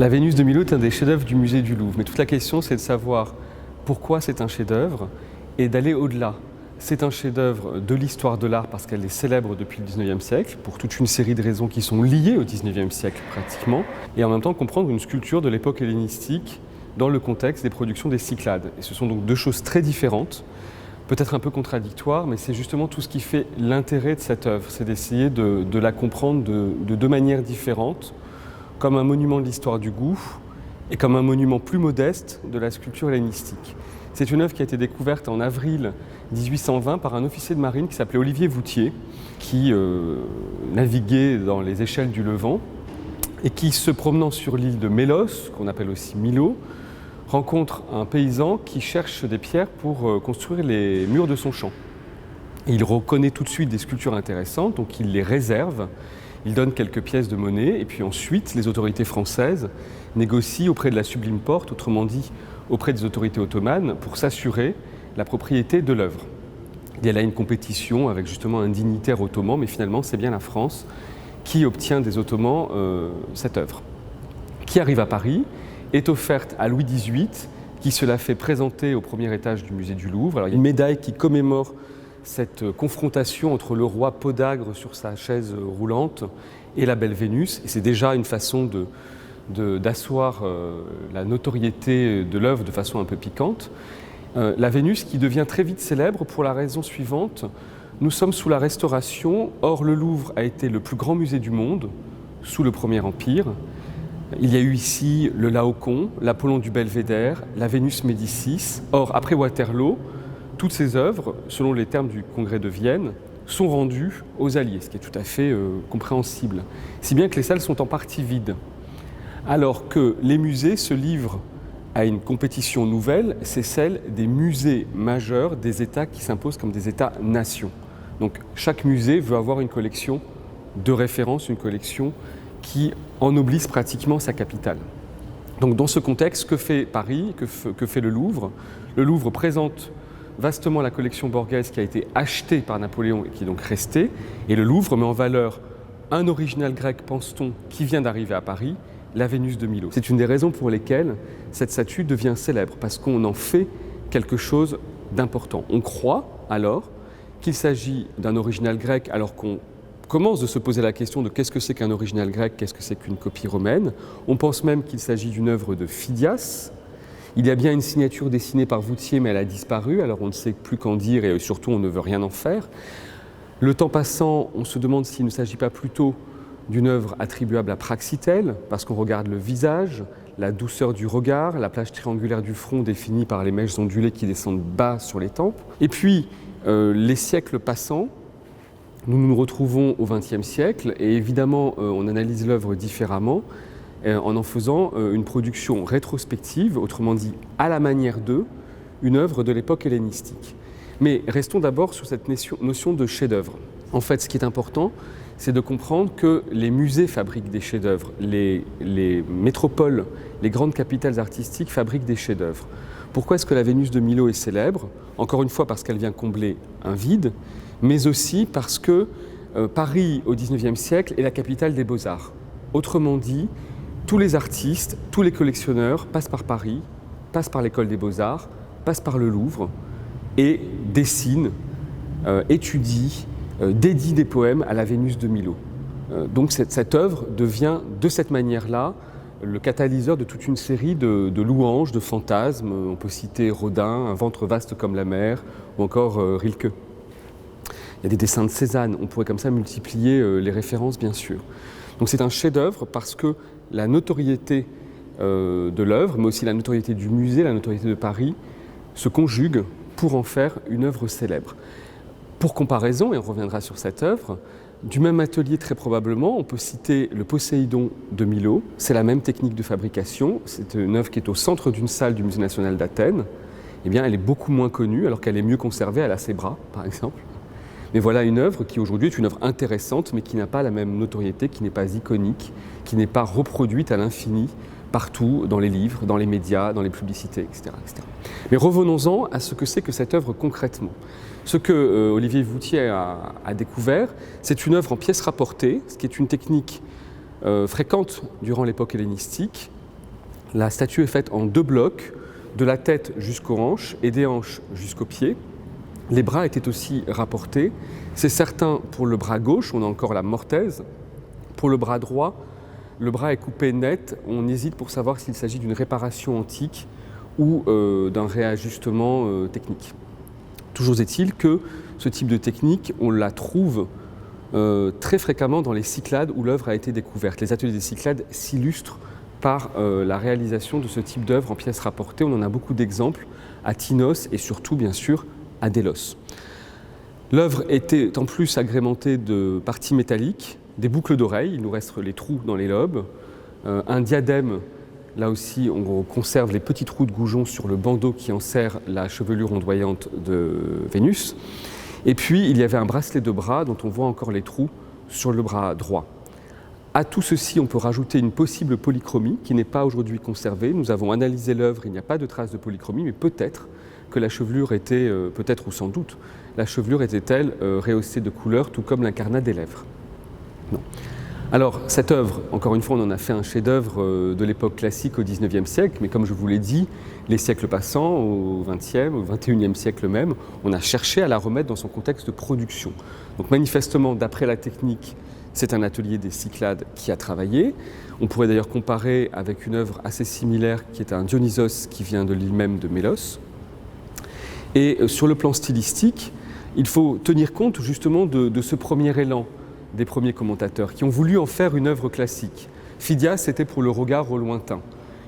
La Vénus de Milo est un des chefs-d'œuvre du musée du Louvre, mais toute la question c'est de savoir pourquoi c'est un chef-d'œuvre et d'aller au-delà. C'est un chef-d'œuvre de l'histoire de l'art parce qu'elle est célèbre depuis le 19e siècle, pour toute une série de raisons qui sont liées au 19e siècle pratiquement, et en même temps comprendre une sculpture de l'époque hellénistique dans le contexte des productions des Cyclades. Et ce sont donc deux choses très différentes, peut-être un peu contradictoires, mais c'est justement tout ce qui fait l'intérêt de cette œuvre, c'est d'essayer de la comprendre de deux manières différentes, comme un monument de l'histoire du goût et comme un monument plus modeste de la sculpture hellénistique. C'est une œuvre qui a été découverte en avril 1820 par un officier de marine qui s'appelait Olivier Voutier, qui naviguait dans les échelles du Levant et qui, se promenant sur l'île de Mélos, qu'on appelle aussi Milo, rencontre un paysan qui cherche des pierres pour construire les murs de son champ. Et il reconnaît tout de suite des sculptures intéressantes, donc il les réserve. Il donne quelques pièces de monnaie et puis ensuite les autorités françaises négocient auprès de la Sublime Porte, autrement dit auprès des autorités ottomanes, pour s'assurer la propriété de l'œuvre. Il y a là une compétition avec justement un dignitaire ottoman, mais finalement c'est bien la France qui obtient des Ottomans cette œuvre, qui arrive à Paris, est offerte à Louis XVIII, qui se la fait présenter au premier étage du musée du Louvre. Alors, il y a une médaille qui commémore cette confrontation entre le roi Podagre sur sa chaise roulante et la belle Vénus. Et c'est déjà une façon d'asseoir la notoriété de l'œuvre de façon un peu piquante. La Vénus qui devient très vite célèbre pour la raison suivante. Nous sommes sous la Restauration, or le Louvre a été le plus grand musée du monde sous le Premier Empire. Il y a eu ici le Laocoon, l'Apollon du Belvédère, la Vénus Médicis. Or, après Waterloo, toutes ces œuvres, selon les termes du Congrès de Vienne, sont rendues aux Alliés, ce qui est tout à fait compréhensible. Si bien que les salles sont en partie vides. Alors que les musées se livrent à une compétition nouvelle, c'est celle des musées majeurs des États qui s'imposent comme des États-nations. Donc chaque musée veut avoir une collection de référence, une collection qui ennoblisse pratiquement sa capitale. Donc dans ce contexte, que fait Paris, que fait le Louvre? Le Louvre présente vastement la collection Borghese qui a été achetée par Napoléon et qui est donc restée, et le Louvre met en valeur un original grec, pense-t-on, qui vient d'arriver à Paris, la Vénus de Milo. C'est une des raisons pour lesquelles cette statue devient célèbre, parce qu'on en fait quelque chose d'important. On croit alors qu'il s'agit d'un original grec, alors qu'on commence de se poser la question de qu'est-ce que c'est qu'un original grec, qu'est-ce que c'est qu'une copie romaine. On pense même qu'il s'agit d'une œuvre de Phidias. Il y a bien une signature dessinée par Voutier, mais elle a disparu, alors on ne sait plus qu'en dire et surtout on ne veut rien en faire. Le temps passant, on se demande s'il ne s'agit pas plutôt d'une œuvre attribuable à Praxitèle, parce qu'on regarde le visage, la douceur du regard, la plage triangulaire du front définie par les mèches ondulées qui descendent bas sur les tempes. Et puis, les siècles passant, nous nous retrouvons au XXe siècle et évidemment on analyse l'œuvre différemment en faisant une production rétrospective, autrement dit à la manière d'eux, une œuvre de l'époque hellénistique. Mais restons d'abord sur cette notion de chef-d'œuvre. En fait, ce qui est important, c'est de comprendre que les musées fabriquent des chefs-d'œuvre, les métropoles, les grandes capitales artistiques fabriquent des chefs-d'œuvre. Pourquoi est-ce que la Vénus de Milo est célèbre? Encore une fois parce qu'elle vient combler un vide, mais aussi parce que Paris, au XIXe siècle, est la capitale des beaux-arts. Autrement dit, tous les artistes, tous les collectionneurs passent par Paris, passent par l'école des beaux-arts, passent par le Louvre et dessinent, étudient, dédient des poèmes à la Vénus de Milo. Donc cette œuvre devient de cette manière-là le catalyseur de toute une série de louanges, de fantasmes. On peut citer Rodin, Un ventre vaste comme la mer, ou encore Rilke. Il y a des dessins de Cézanne, on pourrait comme ça multiplier les références bien sûr. Donc c'est un chef-d'œuvre parce que la notoriété de l'œuvre, mais aussi la notoriété du musée, la notoriété de Paris, se conjuguent pour en faire une œuvre célèbre. Pour comparaison, et on reviendra sur cette œuvre, du même atelier très probablement, on peut citer le Poséidon de Milo. C'est la même technique de fabrication, c'est une œuvre qui est au centre d'une salle du Musée national d'Athènes. Eh bien, elle est beaucoup moins connue alors qu'elle est mieux conservée à la Sébra, par exemple. Mais voilà une œuvre qui aujourd'hui est une œuvre intéressante, mais qui n'a pas la même notoriété, qui n'est pas iconique, qui n'est pas reproduite à l'infini partout, dans les livres, dans les médias, dans les publicités, etc. etc. Mais revenons-en à ce que c'est que cette œuvre concrètement. Ce que Olivier Voutier a découvert, c'est une œuvre en pièces rapportées, ce qui est une technique fréquente durant l'époque hellénistique, La statue est faite en 2 blocs, de la tête jusqu'aux hanches et des hanches jusqu'aux pieds. Les bras étaient aussi rapportés. C'est certain pour le bras gauche, on a encore la mortaise. Pour le bras droit, le bras est coupé net. On hésite pour savoir s'il s'agit d'une réparation antique ou d'un réajustement technique. Toujours est-il que ce type de technique, on la trouve très fréquemment dans les Cyclades où l'œuvre a été découverte. Les ateliers des Cyclades s'illustrent par la réalisation de ce type d'œuvre en pièces rapportées. On en a beaucoup d'exemples à Tinos et surtout, bien sûr, à Délos. L'œuvre était en plus agrémentée de parties métalliques, des boucles d'oreilles, il nous reste les trous dans les lobes, un diadème, là aussi on conserve les petits trous de goujon sur le bandeau qui enserre la chevelure ondoyante de Vénus, et puis il y avait un bracelet de bras dont on voit encore les trous sur le bras droit. À tout ceci, on peut rajouter une possible polychromie qui n'est pas aujourd'hui conservée. Nous avons analysé l'œuvre, il n'y a pas de traces de polychromie, mais peut-être que la chevelure était, peut-être ou sans doute, la chevelure était-elle rehaussée de couleur, tout comme l'incarnat des lèvres. Non. Alors, cette œuvre, encore une fois, on en a fait un chef-d'œuvre de l'époque classique au XIXe siècle, mais comme je vous l'ai dit, les siècles passants, au XXe, au XXIe siècle même, on a cherché à la remettre dans son contexte de production. Donc manifestement, d'après la technique, c'est un atelier des Cyclades qui a travaillé. On pourrait d'ailleurs comparer avec une œuvre assez similaire qui est un Dionysos qui vient de l'île même de Mélos. Et sur le plan stylistique, il faut tenir compte justement de ce premier élan des premiers commentateurs qui ont voulu en faire une œuvre classique. Phidias, c'était pour le regard au lointain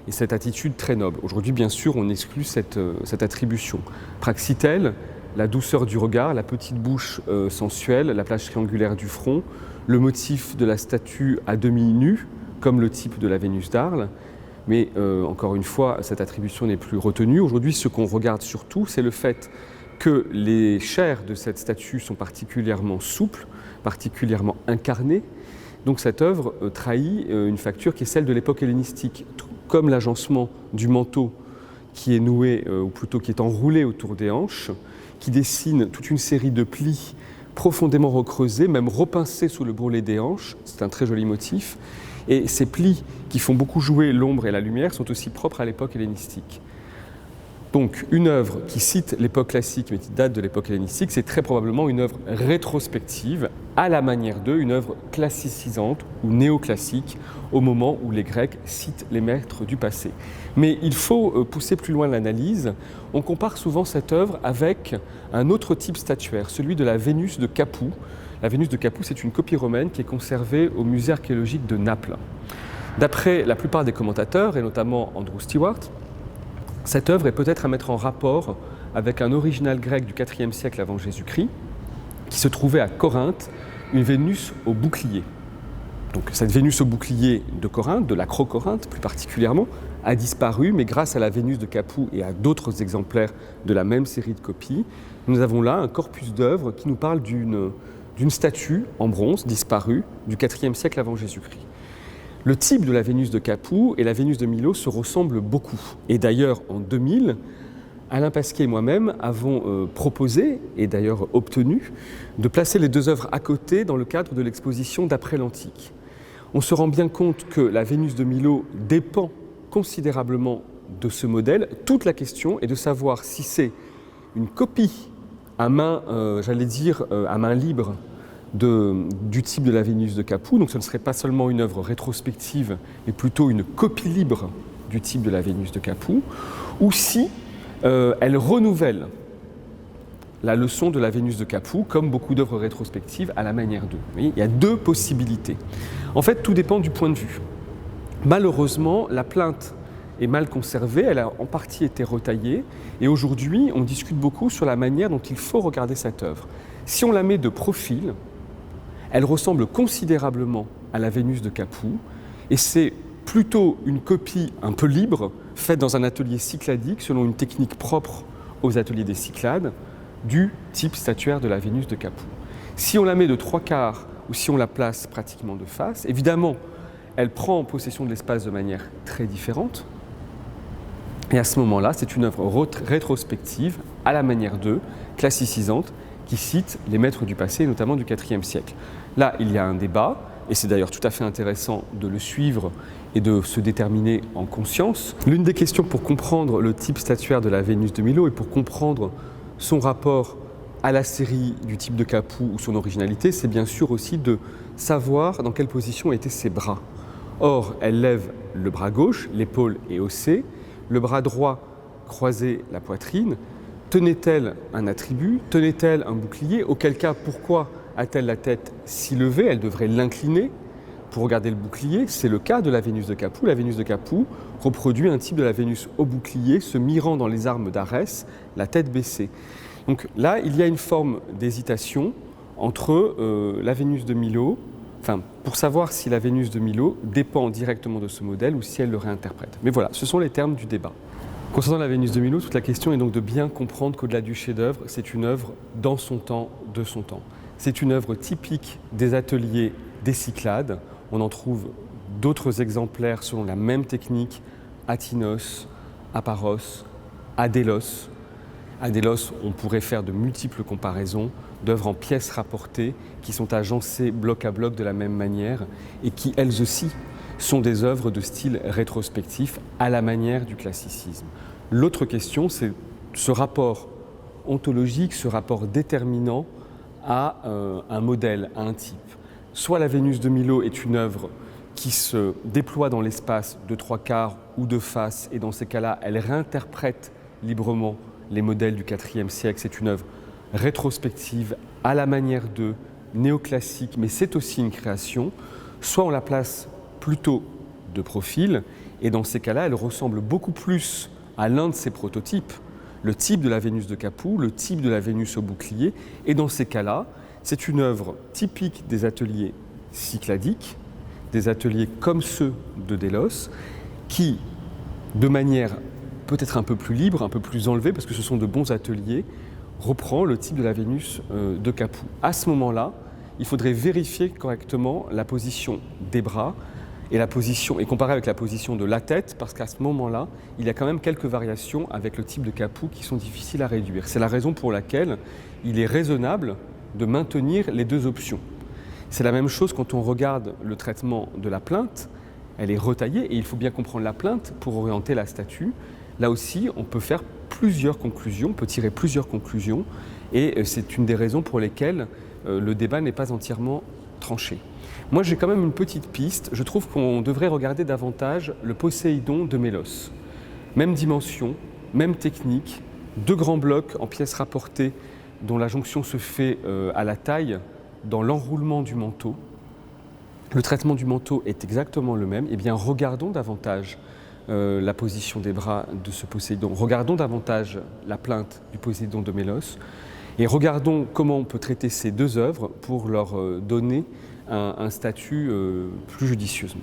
et cette attitude très noble. Aujourd'hui, bien sûr, on exclut cette attribution. Praxitèle, la douceur du regard, la petite bouche sensuelle, la plage triangulaire du front, le motif de la statue à demi nue, comme le type de la Vénus d'Arles. Mais encore une fois, cette attribution n'est plus retenue. Aujourd'hui, ce qu'on regarde surtout, c'est le fait que les chairs de cette statue sont particulièrement souples, particulièrement incarnées. Donc cette œuvre trahit une facture qui est celle de l'époque hellénistique, comme l'agencement du manteau qui est noué, ou plutôt qui est enroulé autour des hanches, qui dessine toute une série de plis profondément recreusés, même repincés sous le bourrelet des hanches. C'est un très joli motif. Et ces plis qui font beaucoup jouer l'ombre et la lumière sont aussi propres à l'époque hellénistique. Donc une œuvre qui cite l'époque classique mais qui date de l'époque hellénistique, c'est très probablement une œuvre rétrospective, à la manière d'eux, une œuvre classicisante ou néoclassique, au moment où les Grecs citent les maîtres du passé. Mais il faut pousser plus loin l'analyse. On compare souvent cette œuvre avec un autre type statuaire, celui de la Vénus de Capoue. La Vénus de Capoue, c'est une copie romaine qui est conservée au musée archéologique de Naples. D'après la plupart des commentateurs, et notamment Andrew Stewart, cette œuvre est peut-être à mettre en rapport avec un original grec du IVe siècle avant Jésus-Christ, qui se trouvait à Corinthe, une Vénus au bouclier. Donc cette Vénus au bouclier de Corinthe, de l'Acro-Corinthe plus particulièrement, a disparu, mais grâce à la Vénus de Capoue et à d'autres exemplaires de la même série de copies, nous avons là un corpus d'œuvres qui nous parle d'une statue en bronze disparue du IVe siècle avant Jésus-Christ. Le type de la Vénus de Capoue et la Vénus de Milo se ressemblent beaucoup. Et d'ailleurs, en 2000, Alain Pasquier et moi-même avons proposé, et d'ailleurs obtenu, de placer les deux œuvres à côté dans le cadre de l'exposition d'après l'Antique. On se rend bien compte que la Vénus de Milo dépend considérablement de ce modèle. Toute la question est de savoir si c'est une copie à main, à main libre, du type de la Vénus de Capoue, donc ce ne serait pas seulement une œuvre rétrospective, mais plutôt une copie libre du type de la Vénus de Capoue, ou si elle renouvelle la leçon de la Vénus de Capoue, comme beaucoup d'œuvres rétrospectives à la manière d'eux. Il y a deux possibilités. En fait, tout dépend du point de vue. Malheureusement, la plainte est mal conservée, elle a en partie été retaillée, et aujourd'hui, on discute beaucoup sur la manière dont il faut regarder cette œuvre. Si on la met de profil, elle ressemble considérablement à la Vénus de Capoue et c'est plutôt une copie un peu libre, faite dans un atelier cycladique selon une technique propre aux ateliers des Cyclades, du type statuaire de la Vénus de Capoue. Si on la met de 3/4 ou si on la place pratiquement de face, évidemment, elle prend possession de l'espace de manière très différente. Et à ce moment-là, c'est une œuvre rétrospective, à la manière d'eux, classicisante, qui cite les maîtres du passé, notamment du IVe siècle. Là, il y a un débat. et c'est d'ailleurs tout à fait intéressant de le suivre et de se déterminer en conscience. L'une des questions pour comprendre le type statuaire de la Vénus de Milo et pour comprendre son rapport à la série du type de Capoue ou son originalité, c'est bien sûr aussi de savoir dans quelle position étaient ses bras. Or, elle lève le bras gauche, l'épaule est haussée, le bras droit croisé la poitrine. Tenait-elle un attribut? Tenait-elle un bouclier? Auquel cas, pourquoi a-t-elle la tête si levée? Elle devrait l'incliner pour regarder le bouclier. C'est le cas de la Vénus de Capoue. La Vénus de Capoue reproduit un type de la Vénus au bouclier, se mirant dans les armes d'Arès, la tête baissée. Donc là, il y a une forme d'hésitation entre la Vénus de Milo, pour savoir si la Vénus de Milo dépend directement de ce modèle ou si elle le réinterprète. Mais voilà, ce sont les termes du débat. Concernant la Vénus de Milo, toute la question est donc de bien comprendre qu'au-delà du chef-d'œuvre, c'est une œuvre dans son temps, de son temps. C'est une œuvre typique des ateliers des Cyclades. On en trouve d'autres exemplaires selon la même technique à Tinos, à Paros, à Délos. À Délos, on pourrait faire de multiples comparaisons d'œuvres en pièces rapportées qui sont agencées bloc à bloc de la même manière et qui, elles aussi, sont des œuvres de style rétrospectif à la manière du classicisme. L'autre question, c'est ce rapport ontologique, ce rapport déterminant à un modèle, à un type. Soit la Vénus de Milo est une œuvre qui se déploie dans l'espace de 3/4 ou de face, et dans ces cas-là, elle réinterprète librement les modèles du IVe siècle. C'est une œuvre rétrospective à la manière de néoclassique, mais c'est aussi une création. Soit on la place plutôt de profil, et dans ces cas-là, elle ressemble beaucoup plus à l'un de ses prototypes, le type de la Vénus de Capoue, le type de la Vénus au bouclier, et dans ces cas-là, c'est une œuvre typique des ateliers cycladiques, des ateliers comme ceux de Délos, qui, de manière peut-être un peu plus libre, un peu plus enlevée, parce que ce sont de bons ateliers, reprend le type de la Vénus de Capoue. À ce moment-là, il faudrait vérifier correctement la position des bras et comparer avec la position de la tête, parce qu'à ce moment-là, il y a quand même quelques variations avec le type de Capoue qui sont difficiles à réduire. C'est la raison pour laquelle il est raisonnable de maintenir les deux options. C'est la même chose quand on regarde le traitement de la plainte. Elle est retaillée et il faut bien comprendre la plainte pour orienter la statue. Là aussi, on peut faire plusieurs conclusions, on peut tirer plusieurs conclusions, et c'est une des raisons pour lesquelles le débat n'est pas entièrement tranché. Moi, j'ai quand même une petite piste. Je trouve qu'on devrait regarder davantage le Poséidon de Mélos. Même dimension, même technique, deux grands blocs en pièces rapportées dont la jonction se fait à la taille dans l'enroulement du manteau. Le traitement du manteau est exactement le même. Eh bien, regardons davantage la position des bras de ce Poséidon. Regardons davantage la plainte du Poséidon de Mélos et regardons comment on peut traiter ces deux œuvres pour leur donner un statut plus judicieusement.